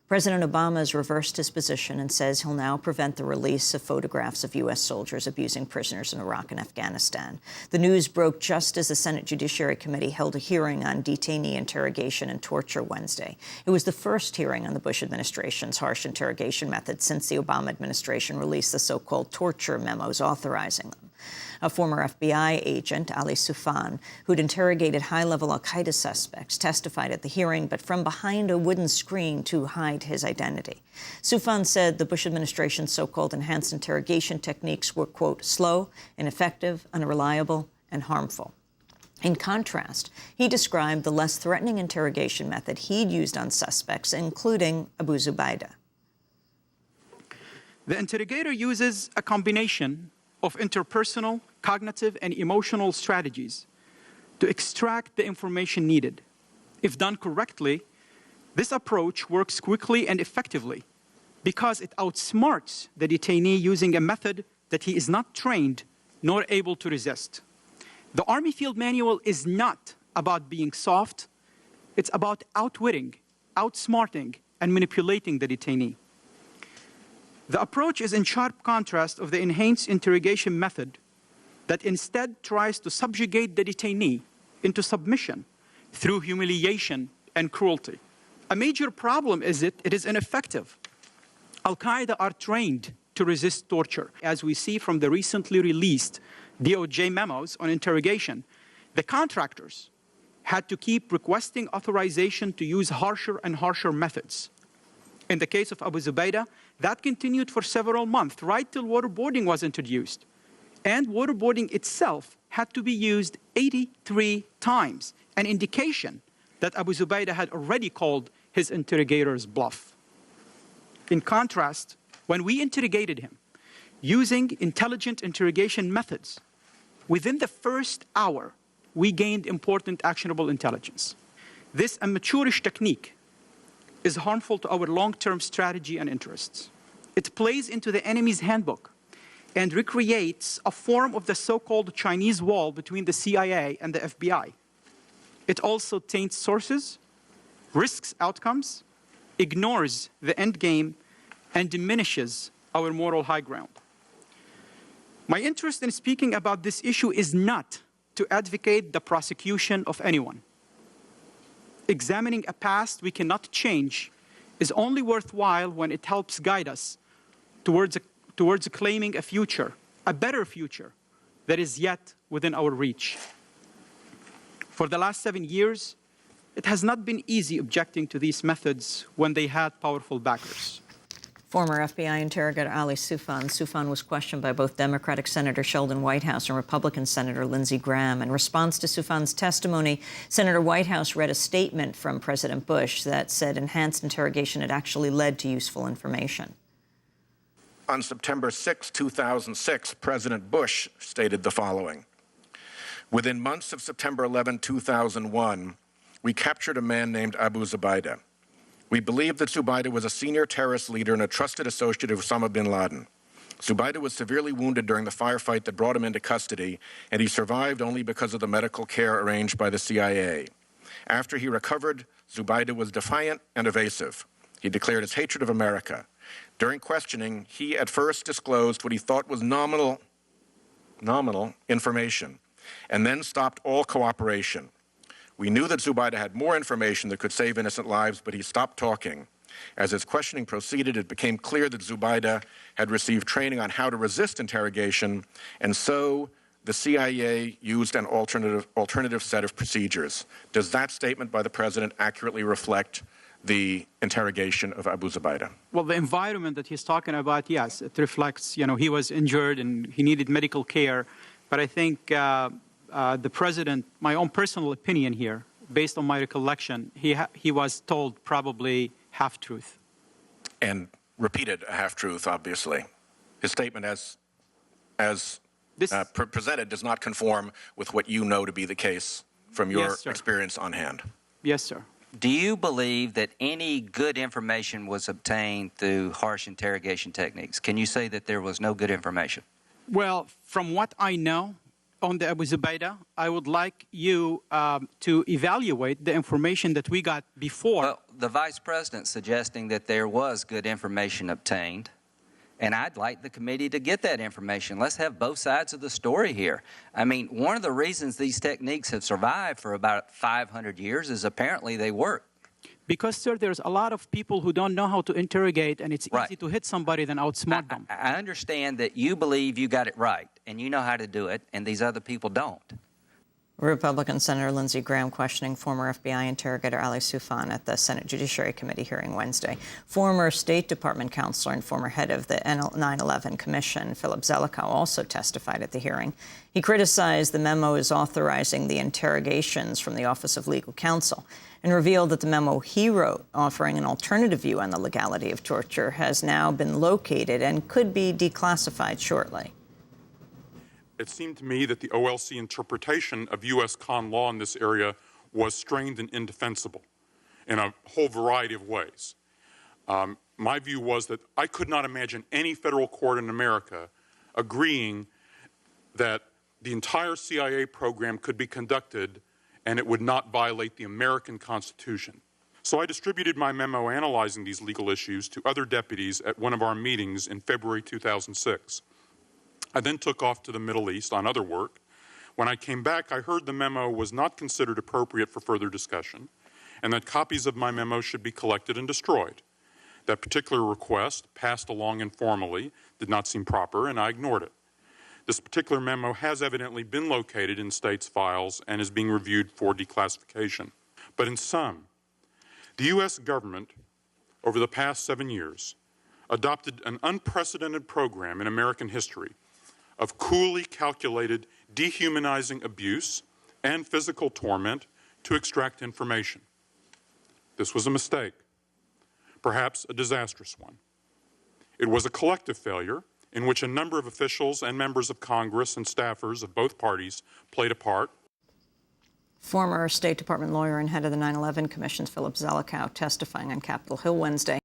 President Obama has reversed his position and says he'll now prevent the release of photographs of U.S. soldiers abusing prisoners in Iraq and Afghanistan. The news broke just as the Senate Judiciary Committee held a hearing on detainee interrogation and torture Wednesday. It was the first hearing on the Bush administration's harsh interrogation methods since the Obama administration released the so-called torture memos authorizing them. A former FBI agent, Ali Soufan, who'd interrogated high-level al-Qaeda suspects, testified at the hearing, but from behind a wooden screen to hide his identity. Soufan said the Bush administration's so-called enhanced interrogation techniques were, quote, slow, ineffective, unreliable, and harmful. In contrast, he described the less threatening interrogation method he'd used on suspects, including Abu Zubaydah. The interrogator uses a combination of interpersonal, cognitive, and emotional strategies to extract the information needed. If done correctly, this approach works quickly and effectively because it outsmarts the detainee using a method that he is not trained nor able to resist. The Army Field Manual is not about being soft. It's about outwitting, outsmarting, and manipulating the detainee. The approach is in sharp contrast of the enhanced interrogation method that instead tries to subjugate the detainee into submission through humiliation and cruelty. A major problem is it is ineffective. Al-Qaeda are trained to resist torture. As we see from the recently released DOJ memos on interrogation, the contractors had to keep requesting authorization to use harsher and harsher methods. In the case of Abu Zubaydah, that continued for several months, right till waterboarding was introduced. And waterboarding itself had to be used 83 times, an indication that Abu Zubaydah had already called his interrogators bluff. In contrast, when we interrogated him using intelligent interrogation methods, within the first hour, we gained important actionable intelligence. This amateurish technique is harmful to our long-term strategy and interests. It plays into the enemy's handbook and recreates a form of the so-called Chinese wall between the CIA and the FBI. It also taints sources, risks outcomes, ignores the end game, and diminishes our moral high ground. My interest in speaking about this issue is not to advocate the prosecution of anyone. Examining a past we cannot change is only worthwhile when it helps guide us towards claiming a future, a better future, that is yet within our reach. For the last 7 years, it has not been easy objecting to these methods when they had powerful backers. Former FBI interrogator Ali Soufan. Soufan was questioned by both Democratic Senator Sheldon Whitehouse and Republican Senator Lindsey Graham. In response to Soufan's testimony, Senator Whitehouse read a statement from President Bush that said enhanced interrogation had actually led to useful information. On September 6, 2006, President Bush stated the following: "Within months of September 11, 2001, we captured a man named Abu Zubaydah. We believe that Zubaydah was a senior terrorist leader and a trusted associate of Osama bin Laden. Zubaydah was severely wounded during the firefight that brought him into custody, and he survived only because of the medical care arranged by the CIA. After he recovered, Zubaydah was defiant and evasive. He declared his hatred of America. During questioning, he at first disclosed what he thought was nominal information, and then stopped all cooperation. We knew that Zubaydah had more information that could save innocent lives, but he stopped talking. As his questioning proceeded, it became clear that Zubaydah had received training on how to resist interrogation, and so the CIA used an alternative set of procedures." Does that statement by the President accurately reflect the interrogation of Abu Zubaydah? Well, the environment that he's talking about, yes, it reflects, he was injured and he needed medical care. But I think the President, my own personal opinion here, based on my recollection, he was told probably half-truth. And repeated a half-truth, obviously. His statement as presented does not conform with what you know to be the case from your experience on hand. Yes, sir. Do you believe that any good information was obtained through harsh interrogation techniques? Can you say that there was no good information? Well, from what I know, on the Abu Zubaydah, I would like you to evaluate the information that we got before. Well, the Vice President suggesting that there was good information obtained, and I'd like the committee to get that information. Let's have both sides of the story here. I mean, one of the reasons these techniques have survived for about 500 years is apparently they work. Because, sir, there's a lot of people who don't know how to interrogate, and it's Right. easy to hit somebody than outsmart them. I understand that you believe you got it right, and you know how to do it, and these other people don't. Republican Senator Lindsey Graham questioning former FBI interrogator Ali Soufan at the Senate Judiciary Committee hearing Wednesday. Former State Department counselor and former head of the 9/11 Commission, Philip Zelikow, also testified at the hearing. He criticized the memos authorizing the interrogations from the Office of Legal Counsel and revealed that the memo he wrote, offering an alternative view on the legality of torture, has now been located and could be declassified shortly. It seemed to me that the OLC interpretation of U.S. con law in this area was strained and indefensible in a whole variety of ways. My view was that I could not imagine any federal court in America agreeing that the entire CIA program could be conducted and it would not violate the American Constitution. So I distributed my memo analyzing these legal issues to other deputies at one of our meetings in February 2006. I then took off to the Middle East on other work. When I came back, I heard the memo was not considered appropriate for further discussion and that copies of my memo should be collected and destroyed. That particular request, passed along informally, did not seem proper, and I ignored it. This particular memo has evidently been located in states' files and is being reviewed for declassification. But in sum, the U.S. government, over the past 7 years, adopted an unprecedented program in American history of coolly calculated, dehumanizing abuse and physical torment to extract information. This was a mistake, perhaps a disastrous one. It was a collective failure in which a number of officials and members of Congress and staffers of both parties played a part. Former State Department lawyer and head of the 9/11 Commission's Philip Zelikow testifying on Capitol Hill Wednesday.